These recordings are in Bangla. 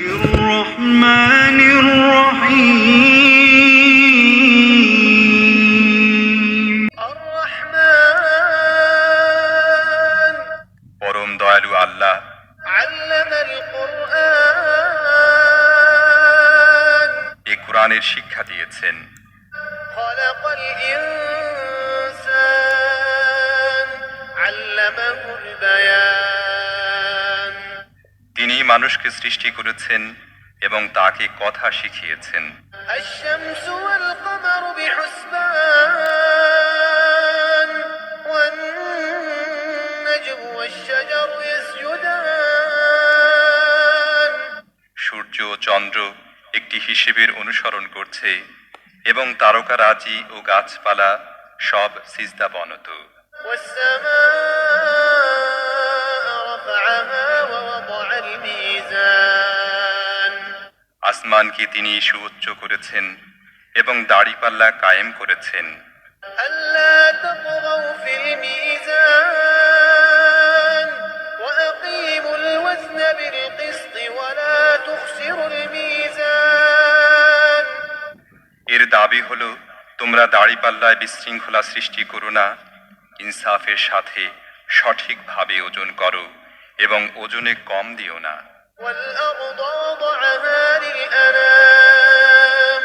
الرحمن الرحيم الرحمن পরম দয়ালু আল্লাহ علم القرآن এই কোরআনের শিক্ষা দিয়েছেন। خلق الإنسان علمه البيان তিনি মানুষকে সৃষ্টি করেছেন এবং তাকে কথা শিখিয়েছেন। الشمس والقمر بحسبان والنجم والشجر يسجدان সূর্য ও চন্দ্র একটি হিসেবের অনুসরণ করছে এবং তারকারাজি ও গাছপালা সব সিজদাবনত। والسماء رفعها ووضع الميزان আসমানকে তিনি সুউচ্চ করেছেন এবং দাড়িপাল্লা কায়েম করেছেন। ألا تطغوا في الميزان وأقيموا الوزن بالقسط ولا تخسروا الميزان এর দাবি হলো, তোমরা দাড়িপাল্লায় বিশৃঙ্খলা সৃষ্টি করো না, ইনসাফের সাথে সঠিকভাবে ওজন করো এবং ওজনে কম দিও না। والأرض وضعها للأنام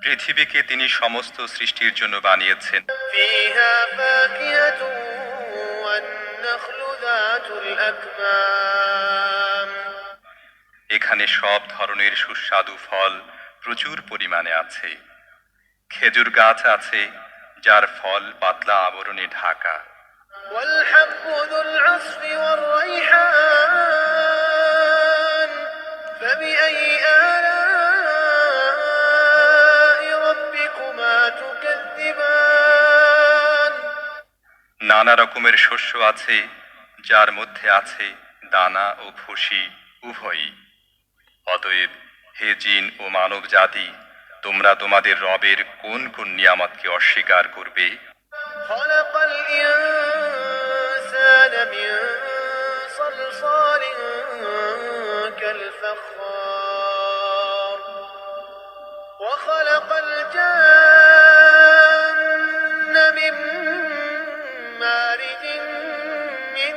পৃথিবীকে তিনি সমস্ত সৃষ্টির জন্য বানিয়েছেন। فيها فاكهة والنخل ذات الأكمام এখানে সব ধরনের সুস্বাদু ফল প্রচুর পরিমাণে আছে। খেজুর গাছ আছে যার ফল পাতলা আবরণে ঢাকা। والحب ذو العصف والريحان فبأي آلاء ربكما تكذبان নানা রকমের শস্য আছে যার মধ্যে আছে দানা ও ভুসি উভয়ই। অতএব হে জিন ও মানব জাতি, তোমরা তোমাদের রবের কোন কোন নিয়ামতকে অস্বীকার করবে? خلق الإنسان من صلصال كالفخار وخلق الجن من مارج من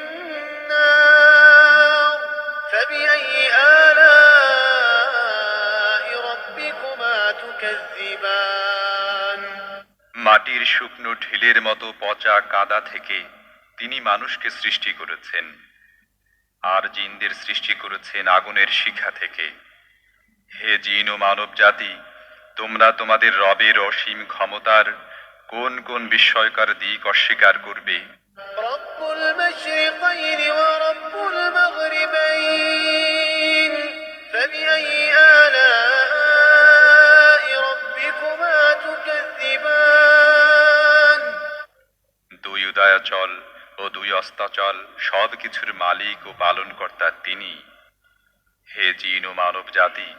نار فبأي آلاء ربكما تكذبان মাটির শুকনো ঢিলের মতো পচা কাদা থেকে তিনি মানুষকে সৃষ্টি করেছেন, আর জিনদের সৃষ্টি করেছেন আগুনের শিখা থেকে। হে জিন ও মানব জাতি, তোমরা তোমাদের রবের অসীম ক্ষমতার কোন কোন বিস্ময়কর দিক অস্বীকার করবে? رب المشرقين ورب المغربين فبأي آلاء ربكما تكذبان দুই উদয়াচল ও দুই অস্তাচল সব কিছুর মালিক ও পালনকর্তা তিনি। হে জিন ও মানব জাতি,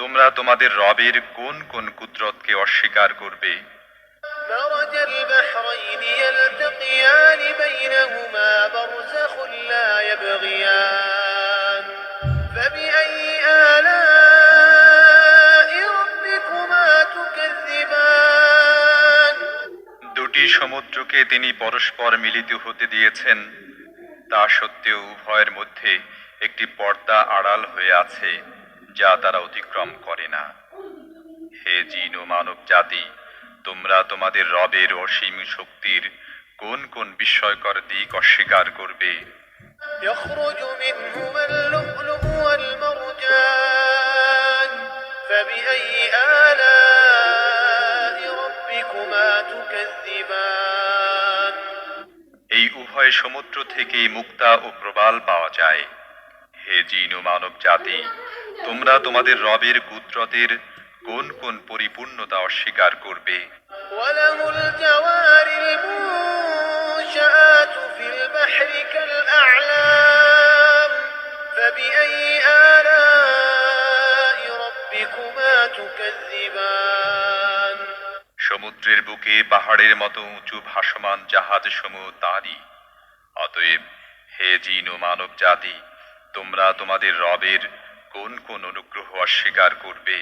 তোমরা তোমাদের রবের কোন কোন কুদরতকে অস্বীকার করবে? مرج البحرين يلتقيان بينهما برزخ لا يبغيان فبأي آلاء ربكما تكذبان দুটি সমুদ্রকে তিনি পরস্পর মিলিত হতে দিয়েছেন, তা সত্ত্বেও উভয়ের মধ্যে একটি পর্দা আড়াল হয়ে আছে যা তারা অতিক্রম করে না। হে জিন ও মানব জাতি, তোমরা তোমাদের রবের অসীম শক্তির কোন কোন বিস্ময়কর দিক অস্বীকার করবে? يخرج منهما اللؤلؤ والمرجان فبأي آلاء ربكما تكذبان এই উভয় সমুদ্র থেকে মুক্তা ও প্রবাল পাওয়া যায়। হে জিন ও মানব জাতি, তোমরা তোমাদের রবের কুদরতের কোন কোন পরিপূর্ণতা অস্বীকার করবে? وله الجوار المنشآت في البحر كالأعلام فبأي آلاء ربكما تكذبان সমুদ্রের বুকে পাহাড়ের মতো উঁচু ভাসমান জাহাজ সমূহ তারই। অতএব হে জিন ও মানব জাতি, তোমরা তোমাদের রবের কোন কোন অনুগ্রহ অস্বীকার করবে?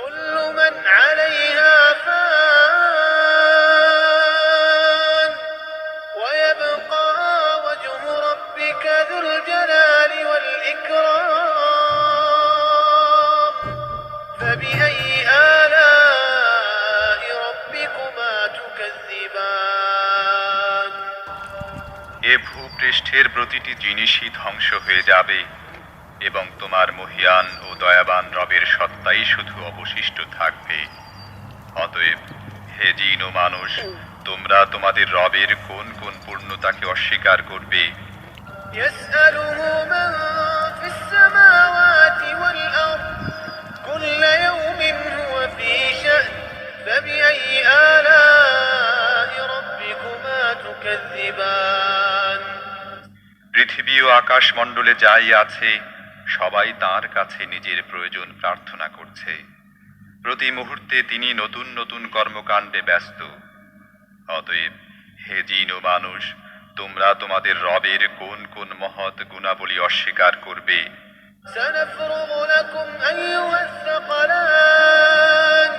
كل من عليها فان ويبقى وجه ربك ذو الجلال والإكرام فبأي آلاء ربكما تكذبان এ ভূপৃষ্ঠের প্রতিটি জিনিসই ধ্বংস হয়ে যাবে এবং তোমার মহিয়ান ও দয়াবান রবের সত্তাই শুধু অবশিষ্ট থাকবে। অতএব হে জিন ও মানুষ, তোমরা তোমাদের রবের কোন কোন পূর্ণতাকে অস্বীকার করবে? يسأله من في السماوات والأرض كل يوم هو في شأن فبأي آلاء ربكما تكذبان পৃথিবী ও আকাশ মণ্ডলে যাই আছে সবাই তাঁর কাছে নিজের প্রয়োজন প্রার্থনা করছে। প্রতি মুহূর্তে তিনি নতুন নতুন কর্মকাণ্ডে ব্যস্ত। অতএব হে জিন ও মানুষ, তোমরা তোমাদের রবের কোন কোন মহৎ গুণাবলী অস্বীকার করবে? سنفرغ لكم أيها الثقلان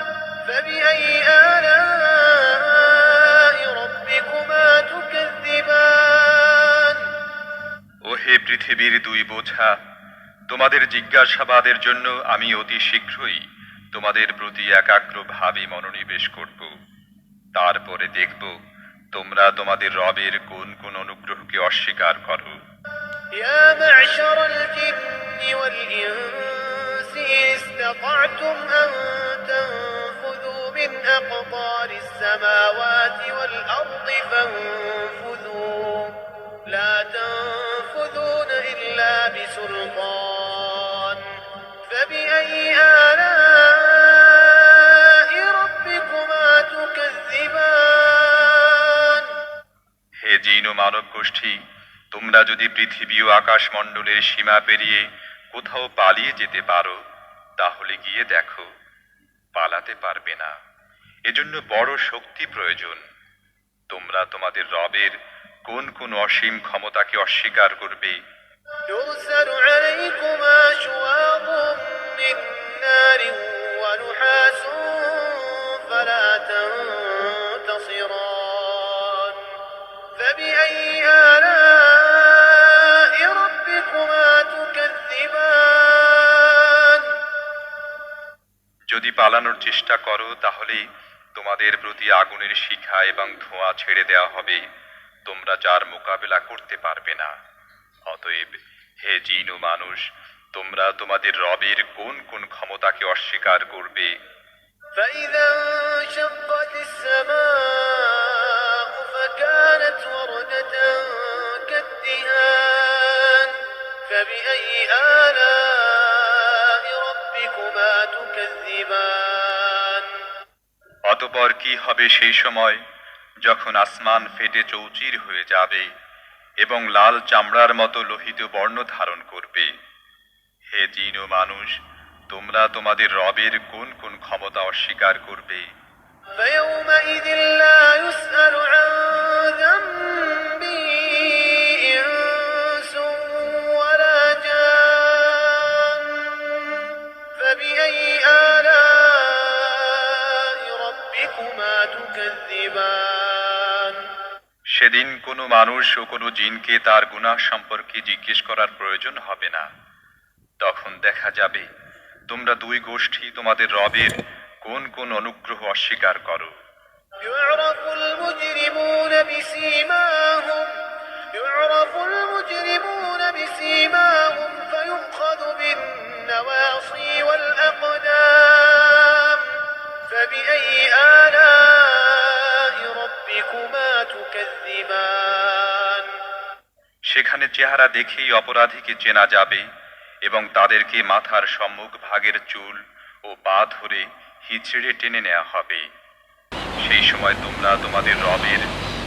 فبأي آلاء ربكما تكذبان ও হে পৃথিবীর দুই বোঝা, তোমাদের জিজ্ঞাসাবাদের জন্য আমি অতি শীঘ্রই তোমাদের প্রতি একাগ্রভাবে মনোনিবেশ করব। তারপরে দেখব তোমরা তোমাদের রবের কোন কোন অনুগ্রহকে অস্বীকার করো। يا معشر الجن والإنس إن استطعتم أن تنفذوا من أقطار السماوات والأرض فانفذوا لا تنفذون إلا بسلطان فبأي آلاء ربكما تكذبان হে জিন ও মানব গোষ্ঠী, তোমরা যদি পৃথিবী ও আকাশমণ্ডলের সীমা পেরিয়ে কোথাও পালিয়ে যেতে পারো তাহলে গিয়ে দেখো, পালাতে পারবে না। এজন্য বড় শক্তি প্রয়োজন। তোমরা তোমাদের রবের কোন কোন অসীম ক্ষমতাকে অস্বীকার করবে? يرسل عليكما شواظ من نار ونحاس فلا تنتصران فبأي آلاء ربكما تكذبان যদি পালানোর চেষ্টা করো তাহলে তোমাদের প্রতি আগুনের শিখা এবং ধোঁয়া ছেড়ে দেওয়া হবে, তোমরা যার মোকাবেলা করতে পারবে না। অতএব হে জিন ও মানুষ, তোমরা তোমাদের রবের কোন কোন ক্ষমতাকে অস্বীকার করবে? فإذا انشقت السماء فكانت وردة كالدهان فبأي آلاء ربكما تكذبان অতঃপর কি হবে সেই সময় যখন আসমান ফেটে চৌচির হয়ে যাবে এবং লাল চামড়ার মতো লোহিত বর্ণ ধারণ করবে? হে জিন ও মানুষ, তোমরা তোমাদের রবের কোন কোন ক্ষমতা অস্বীকার করবে? فيومئذ لا يسأل عن ذنبه إنس ولا جان فبأي آلاء ربكما تكذبان সেদিন কোনো মানুষ ও কোনো জিনকে তার গুনাহ সম্পর্কে জিজ্ঞেস করার প্রয়োজন হবে না। তখন দেখা যাবে তোমরা দুই গোষ্ঠী তোমাদের রবের কোন কোন অনুগ্রহ অস্বীকার করো। يعرف المجرمون بسيماهم فيؤخذ بالنواصي والأقدام فبأي آلاء ربكما تكذبان সেখানে চেহারা দেখেই অপরাধীকে চেনা যাবে এবং তাদেরকে মাথার সম্মুখ ভাগের চুল ও পা ধরে হিচড়ে টেনে নেওয়া হবে। সেই সময় তোমরা তোমাদের রবের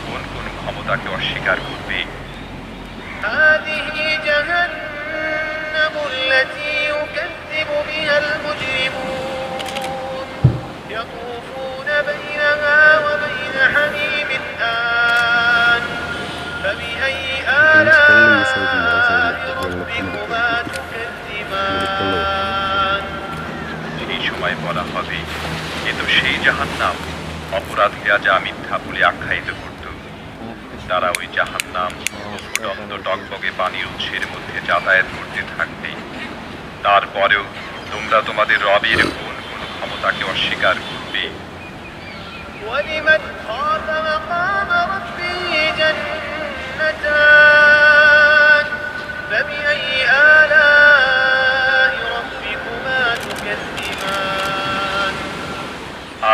কোন কোন ক্ষমতাকে অস্বীকার করবে? هذه جهنم التي يكذب بها المجرمون يطوفون بينها وبين حميم آن فبأي آلاء ربكما تكذبان করা হবে। এ তো সেই জাহান্নাম অপরাধীরা যা মিথ্যা বলে আখ্যায়িত করত। তারা ওই জাহান্নাম ও ফুটন্ত টকবগে পানির উৎসের মধ্যে যাতায়াত করতে থাকবে। তারপরেও তোমরা তোমাদের রবের কোন কোন ক্ষমতাকে অস্বীকার করবে? ولمن خاف مقام ربه جنتان فبأي آلاء ربكما تكذبان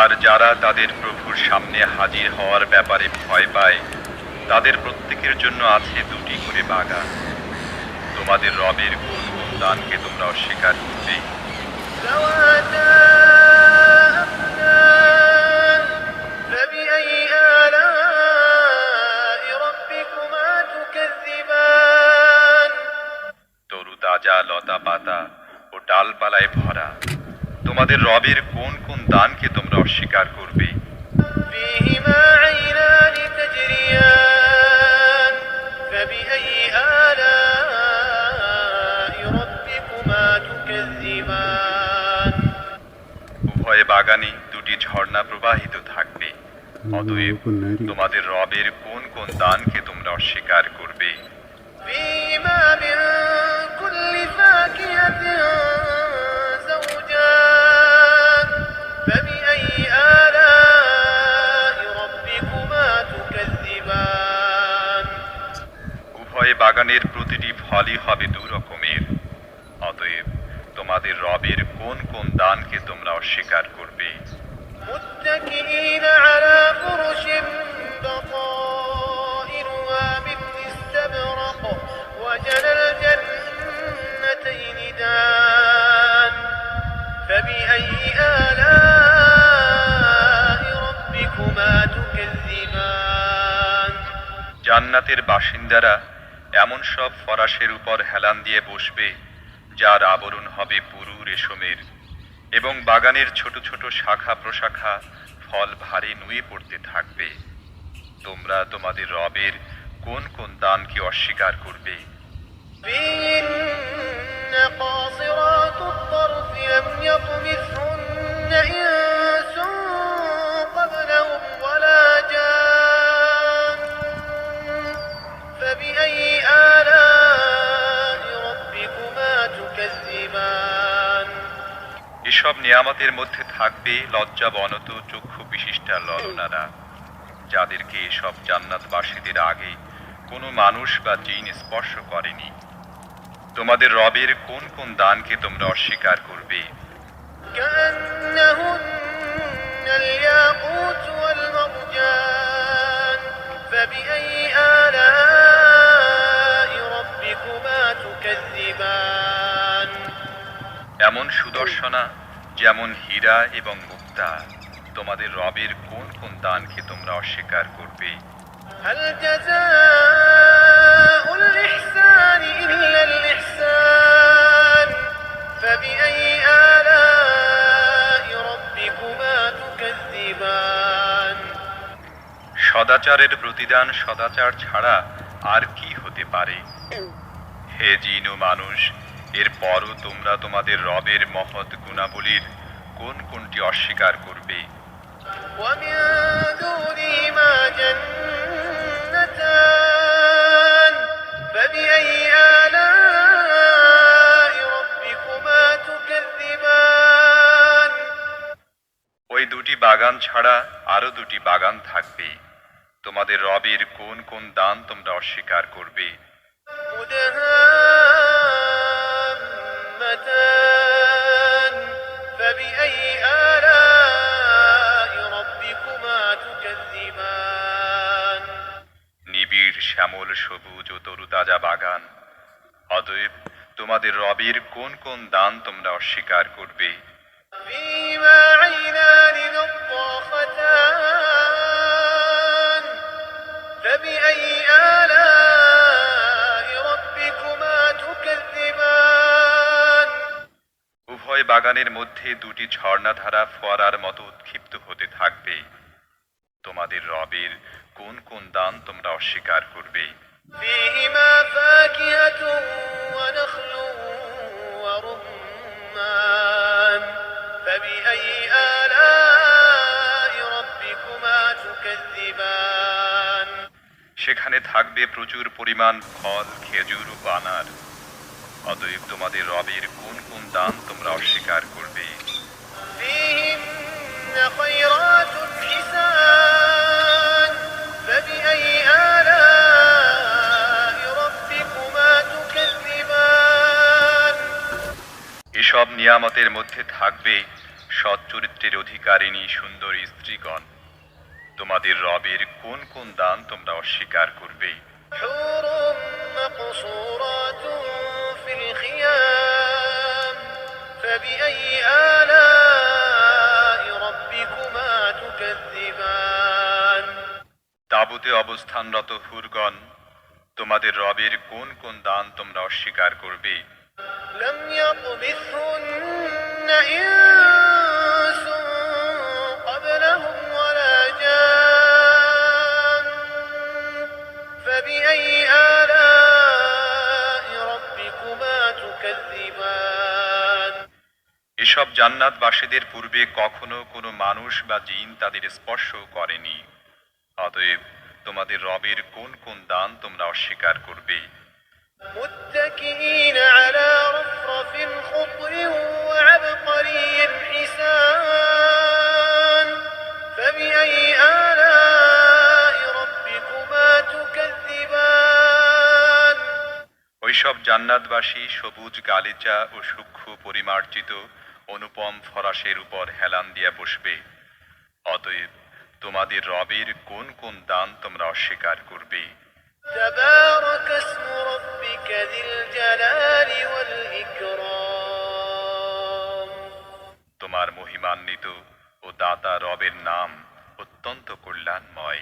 আর যারা তাদের প্রভুর সামনে হাজির হওয়ার ব্যাপারে ভয় পায়, তাদের প্রত্যেকের জন্য আছে দুটি করে বাগান। তোমাদের রবের কোন কোন দানকে তোমরা অস্বীকার করবে? ذواتا أفنان فبأي آلاء ربكما تكذبان তরু তাজা লতা পাতা ও ডালপালায় ভরা তোমাদের রবের কোন কোন দানকে তোমরা অস্বীকার করবে? فيهما عينان تجريان فبأي آلاء ربكما تكذبان উভয় বাগানে দুটি ঝর্ণা প্রবাহিত থাকবে। অতএব তোমাদের রবের কোন কোন দানকে তোমরা অস্বীকার করবে? فيهما من كل فاكهة زوجان فبأي آلاء ربكما تكذبان উভয় বাগানের প্রতিটি ফলই হবে দু রকমের। অতএব তোমাদের রবের কোন কোন দানকে তোমরা অস্বীকার করবে? متكئين على فرش بطائنها من استبرق وجنى الجنتين دان فبأي آلاء ربكما تكذبان জান্নাতের বাসিন্দারা এমন সব ফরাশের উপর হেলান দিয়ে বসবে যার আবরণ হবে পুরু রেশমের, এবং বাগানের ছোট ছোট শাখা প্রশাখা ফল ভারী নুয়ে পড়তে থাকবে। তোমরা তোমাদের রবের কোন কোন দানকে অস্বীকার করবে? فيهن قاصرات الطرف لم يطمثهن إنس قبلهم ولا جان فبأي آلاء ربكما تكذبان এসব নিয়ামতের মধ্যে থাকবে লজ্জা বনত চক্ষু বিশিষ্টা ললনারা, যাদেরকে এসব জান্নাতবাসীদের আগে কোনো মানুষ বা জিন স্পর্শ করেনি। তোমাদের রবের কোন কোন দানকে তোমরা অস্বীকার করবে? كأنهن الياقوت والمرجان فبأي آلاء ربكما تكذبان এমন সুদর্শনা যেমন হীরা এবং মুক্তা, তোমাদের রবের কোন কোন দানকে তোমরা অস্বীকার করবে? هل جزاء الإحسان إلا الإحسان فبأي آلاء ربكما تكذبان সদাচারের প্রতিদান সদাচার ছাড়া আর কি হতে পারে? হে জিন ও মানুষ, এরপরও তোমরা তোমাদের রবের মহৎ গুণাবলীর কোন কোনটি অস্বীকার করবে? ومن دونهما جنتان فبأي آلاء ربكما تكذبان ওই দুটি বাগান ছাড়া আরো দুটি বাগান থাকবে। তোমাদের রবের কোন কোন দান তোমরা অস্বীকার করবে? مدهامتان فبأي آلاء ربكما تكذبان নিবিড় শ্যামল সবুজ ও তরুতাজা বাগান। অতএব তোমাদের রবের কোন কোন দান তোমরা অস্বীকার করবে? فيهما عينان نضاختان فبأي آلاء ربكما تكذبان উভয় বাগানের মধ্যে দুটি ঝর্ণাধারা ফোয়ারার মতো উৎক্ষিপ্ত হতে থাকবে। তোমাদের রবের কোন কোন দান তোমরা অস্বীকার করবে? فيهما فاكهة ونخل ورمان فبأي সেখানে থাকবে প্রচুর পরিমাণ ফল, খেজুর ও আনার। অতএব তোমাদের রবের কোন কোন দান তোমরা অস্বীকার করবে? فيهن خيرات حسان فبأي آلاء ربكما تكذبان এসব নিয়ামতের মধ্যে থাকবে সৎ চরিত্রের অধিকারিণী সুন্দর স্ত্রীগণ। তোমাদের রবের কোন কোন দান তোমরা অস্বীকার করবে? حور مقصورات في الخيام فبأي آلاء ربكما تكذبان তাঁবুতে অবস্থানরত হুরগণ, তোমাদের রবের কোন কোন দান তোমরা অস্বীকার করবে? لم يطمثهن إنس قبلهم ولا جان فبأي آلاء ربكما تكذبان এসব জান্নাতবাসীদের পূর্বে কখনো কোনো মানুষ বা জিন তাদের স্পর্শ করেনি। অতএব তোমাদের রবের কোন কোন দান তোমরা অস্বীকার করবে? متكئين على رفرف خضر وعبقري حسان فبأي آلاء ربكما تكذبان ওইসব জান্নাতবাসী সবুজ গালিচা ও সূক্ষ্ম পরিমার্জিত অনুপম ফরাসের উপর হেলান দিয়া বসবে। অতএব তোমাদের রবের কোন কোন দান তোমরা অস্বীকার করবে? تبارك اسم ربك ذي الجلال والإكرام তোমার মহিমান্বিত ও দাতা রবের নাম অত্যন্ত কল্যাণময়।